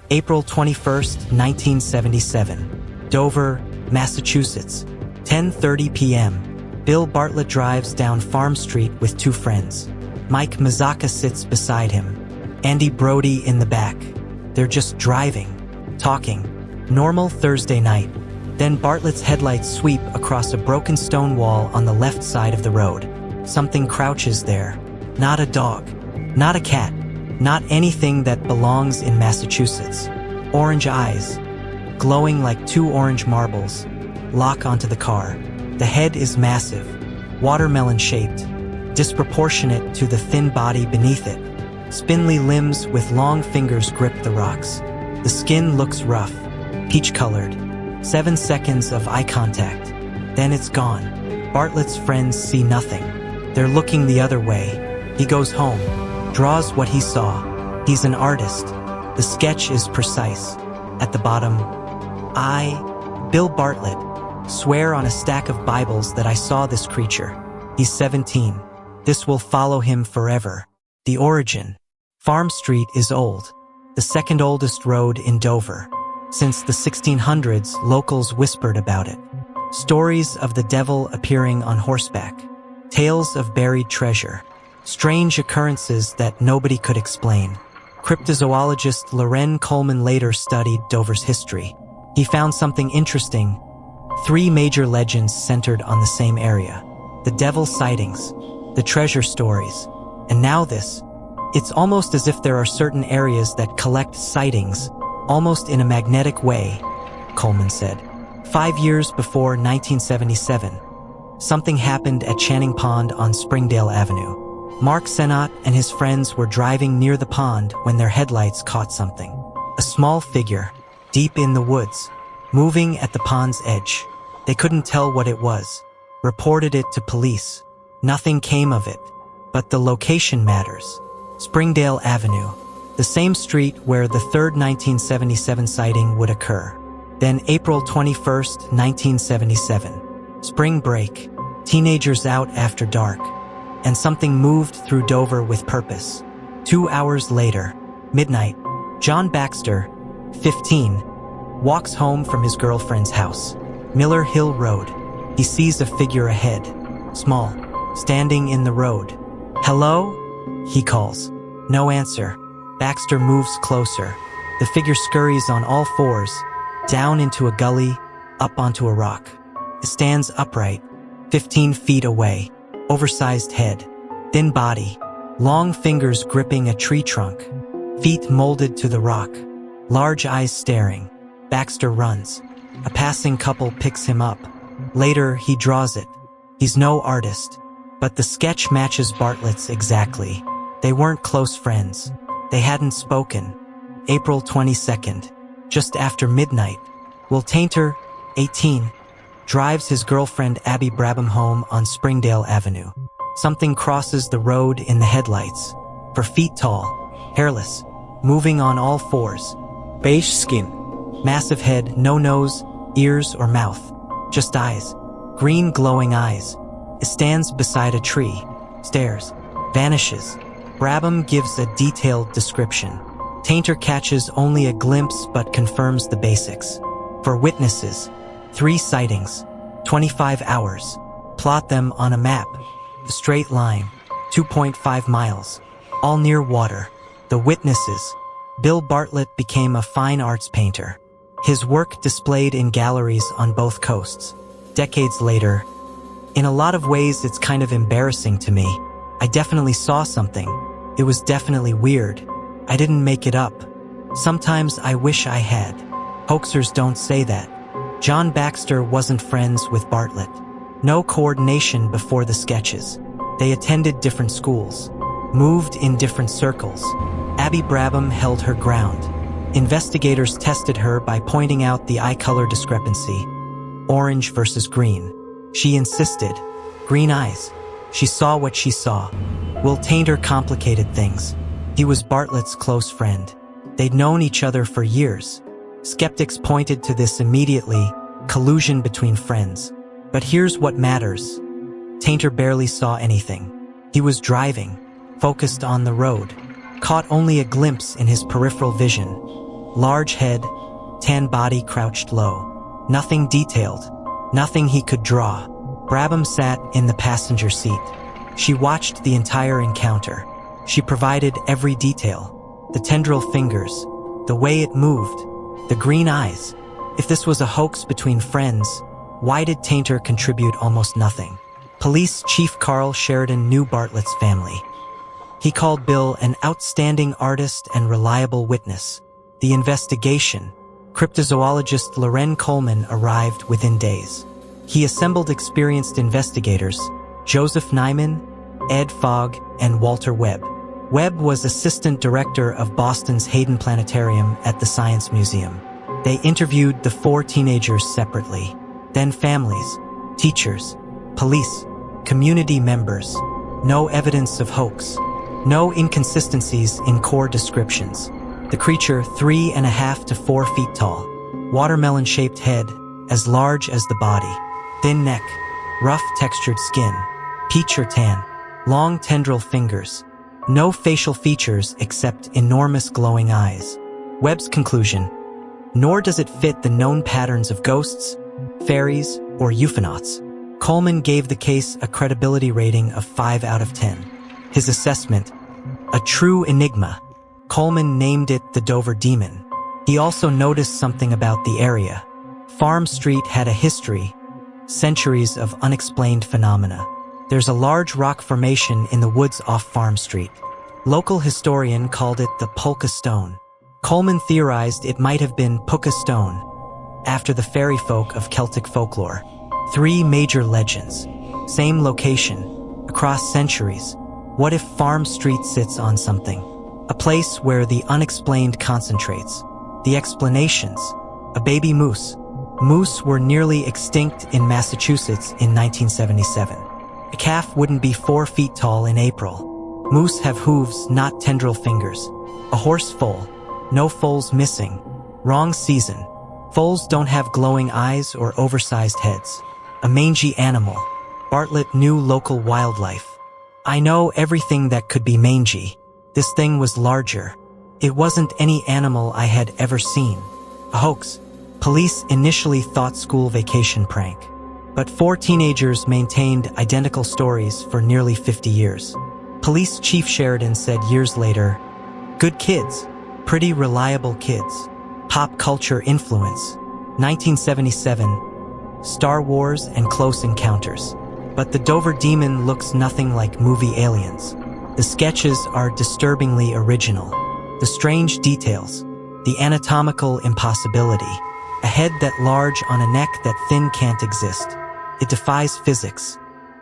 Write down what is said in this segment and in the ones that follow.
April 21st, 1977. Dover, Massachusetts. 10:30 p.m. Bill Bartlett drives down Farm Street with two friends. Mike Mazzocca sits beside him. Andy Brody in the back. They're just driving, talking. Normal Thursday night. Then Bartlett's headlights sweep across a broken stone wall on the left side of the road. Something crouches there. Not a dog. Not a cat. Not anything that belongs in Massachusetts. Orange eyes, glowing like two orange marbles, lock onto the car. The head is massive, watermelon-shaped, disproportionate to the thin body beneath it. Spindly limbs with long fingers grip the rocks. The skin looks rough, peach-colored. 7 seconds of eye contact. Then it's gone. Bartlett's friends see nothing. They're looking the other way. He goes home, draws what he saw. He's an artist. The sketch is precise. At the bottom, I, Bill Bartlett, swear on a stack of Bibles that I saw this creature. He's 17. This will follow him forever. The origin. Farm Street is old. The second oldest road in Dover. Since the 1600s, locals whispered about it. Stories of the devil appearing on horseback. Tales of buried treasure. Strange occurrences that nobody could explain. Cryptozoologist Loren Coleman later studied Dover's history. He found something interesting. 3 major legends centered on the same area. The devil sightings, the treasure stories, and now this. It's almost as if there are certain areas that collect sightings, almost in a magnetic way, Coleman said. 5 years before 1977, something happened at Channing Pond on Springdale Avenue. Mark Senott and his friends were driving near the pond when their headlights caught something. A small figure, deep in the woods, moving at the pond's edge. They couldn't tell what it was. Reported it to police. Nothing came of it. But the location matters. Springdale Avenue, the same street where the third 1977 sighting would occur. Then April 21st, 1977. Spring break. Teenagers out after dark. And something moved through Dover with purpose. 2 hours later, midnight, John Baxter, 15, walks home from his girlfriend's house. Miller Hill Road. He sees a figure ahead, small, standing in the road. "Hello?" he calls. No answer. Baxter moves closer. The figure scurries on all fours, down into a gully, up onto a rock. It stands upright, 15 feet away. Oversized head, thin body, long fingers gripping a tree trunk, feet molded to the rock, large eyes staring. Baxter runs. A passing couple picks him up. Later, he draws it. He's no artist, but the sketch matches Bartlett's exactly. They weren't close friends. They hadn't spoken. April 22nd, just after midnight, Will Taintor, 18, drives his girlfriend Abby Brabham home on Springdale Avenue. Something crosses the road in the headlights. 4 feet tall, hairless, moving on all fours. Beige skin. Massive head, no nose, ears or mouth. Just eyes. Green glowing eyes. It stands beside a tree. Stares. Vanishes. Brabham gives a detailed description. Taintor catches only a glimpse but confirms the basics. For witnesses, 3 sightings, 25 hours. Plot them on a map. A straight line, 2.5 miles, all near water. The witnesses. Bill Bartlett became a fine arts painter. His work displayed in galleries on both coasts. Decades later, in a lot of ways it's kind of embarrassing to me. I definitely saw something. It was definitely weird. I didn't make it up. Sometimes I wish I had. Hoaxers don't say that. John Baxter wasn't friends with Bartlett. No coordination before the sketches. They attended different schools, moved in different circles. Abby Brabham held her ground. Investigators tested her by pointing out the eye color discrepancy. Orange versus green. She insisted. Green eyes. She saw what she saw. Will Taintor complicated things. He was Bartlett's close friend. They'd known each other for years. Skeptics pointed to this immediately, collusion between friends. But here's what matters. Taintor barely saw anything. He was driving, focused on the road, caught only a glimpse in his peripheral vision. Large head, tan body crouched low. Nothing detailed. Nothing he could draw. Brabham sat in the passenger seat. She watched the entire encounter. She provided every detail. The tendril fingers, the way it moved, the green eyes. If this was a hoax between friends, why did Taintor contribute almost nothing? Police Chief Carl Sheridan knew Bartlett's family. He called Bill an outstanding artist and reliable witness. The investigation, cryptozoologist Loren Coleman arrived within days. He assembled experienced investigators, Joseph Nyman, Ed Fogg, and Walter Webb. Webb was assistant director of Boston's Hayden Planetarium at the Science Museum. They interviewed the 4 teenagers separately, then families, teachers, police, community members. No evidence of hoax. No inconsistencies in core descriptions. The creature 3.5 to 4 feet tall. Watermelon-shaped head, as large as the body. Thin neck, rough textured skin, peach or tan. Long tendril fingers. No facial features except enormous glowing eyes. Webb's conclusion: nor does it fit the known patterns of ghosts, fairies, or euphonauts. Coleman gave the case a credibility rating of 5 out of 10. His assessment: a true enigma. Coleman named it the Dover Demon. He also noticed something about the area. Farm Street had a history, centuries of unexplained phenomena. There's a large rock formation in the woods off Farm Street. Local historian called it the Polka Stone. Coleman theorized it might have been Puka Stone, after the fairy folk of Celtic folklore. 3 major legends. Same location. Across centuries. What if Farm Street sits on something? A place where the unexplained concentrates. The explanations. A baby moose. Moose were nearly extinct in Massachusetts in 1977. A calf wouldn't be 4 feet tall in April. Moose have hooves, not tendril fingers. A horse foal. No foals missing. Wrong season. Foals don't have glowing eyes or oversized heads. A mangy animal. Bartlett knew local wildlife. I know everything that could be mangy. This thing was larger. It wasn't any animal I had ever seen. A hoax. Police initially thought school vacation prank. But 4 teenagers maintained identical stories for nearly 50 years. Police Chief Sheridan said years later, "Good kids. Pretty reliable kids. Pop culture influence. 1977. Star Wars and Close Encounters. But the Dover Demon looks nothing like movie aliens. The sketches are disturbingly original. The strange details. The anatomical impossibility. A head that large on a neck that thin can't exist. It defies physics.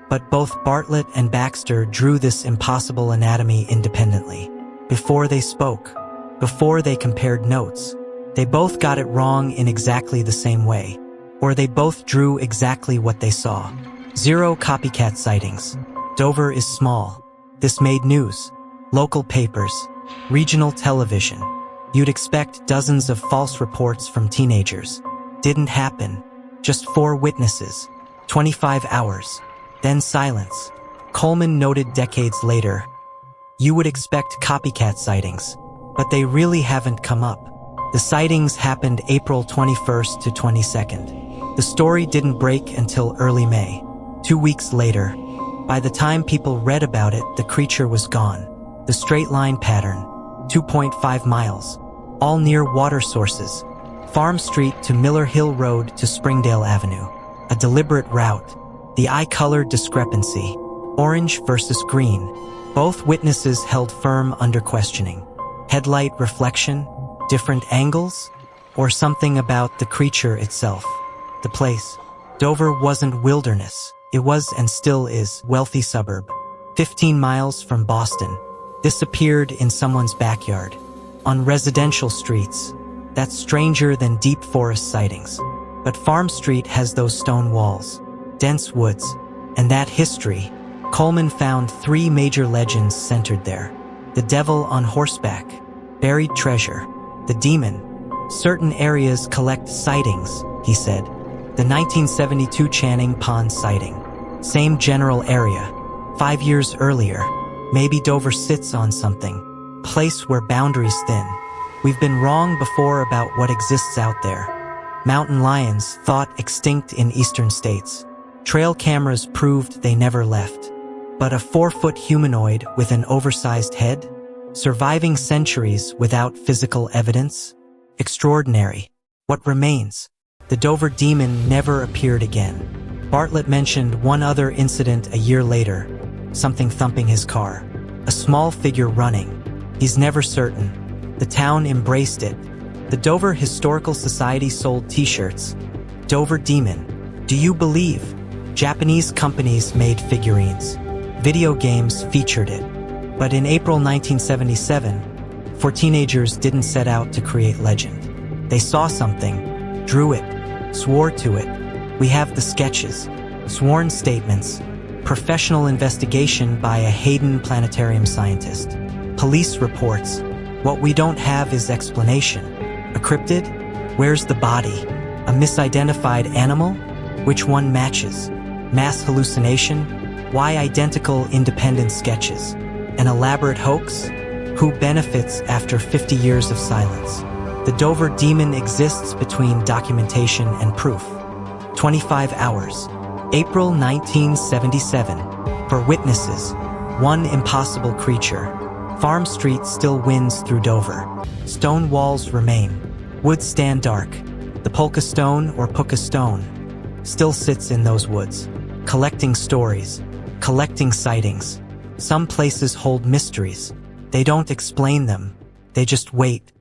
But both Bartlett and Baxter drew this impossible anatomy independently. Before they spoke. Before they compared notes. They both got it wrong in exactly the same way. Or they both drew exactly what they saw. 0 copycat sightings. Dover is small. This made news. Local papers. Regional television. You'd expect dozens of false reports from teenagers. Didn't happen. Just 4 witnesses. 25 hours. Then silence. Coleman noted decades later, "You would expect copycat sightings, but they really haven't come up." The sightings happened April 21st to 22nd. The story didn't break until early May. 2 weeks later. By the time people read about it, the creature was gone. The straight line pattern, 2.5 miles. All near water sources. Farm Street to Miller Hill Road to Springdale Avenue. A deliberate route. The eye color discrepancy. Orange versus green. Both witnesses held firm under questioning. Headlight reflection? Different angles? Or something about the creature itself? The place. Dover wasn't wilderness. It was and still is wealthy suburb. 15 miles from Boston. This appeared in someone's backyard. On residential streets. That's stranger than deep forest sightings. But Farm Street has those stone walls. Dense woods. And that history. Coleman found 3 major legends centered there. The devil on horseback. Buried treasure. The demon. Certain areas collect sightings, he said. The 1972 Channing Pond sighting. Same general area. 5 years earlier. Maybe Dover sits on something. Place where boundaries thin. We've been wrong before about what exists out there. Mountain lions thought extinct in eastern states. Trail cameras proved they never left. But a 4-foot humanoid with an oversized head? Surviving centuries without physical evidence? Extraordinary. What remains? The Dover demon never appeared again. Bartlett mentioned one other incident a year later, something thumping his car. A small figure running. He's never certain. The town embraced it. The Dover Historical Society sold t-shirts. Dover Demon. Do you believe? Japanese companies made figurines. Video games featured it. But in April 1977, 4 teenagers didn't set out to create legend. They saw something, drew it, swore to it. We have the sketches, sworn statements, professional investigation by a Hayden Planetarium scientist, police reports. What we don't have is explanation. A cryptid? Where's the body? A misidentified animal? Which one matches? Mass hallucination? Why identical independent sketches? An elaborate hoax? Who benefits after 50 years of silence? The Dover demon exists between documentation and proof. 25 hours. April 1977. For witnesses, one impossible creature. Farm Street still wins through Dover. Stone walls remain. Woods stand dark. The polka stone or puka stone still sits in those woods, collecting stories, collecting sightings. Some places hold mysteries. They don't explain them. They just wait.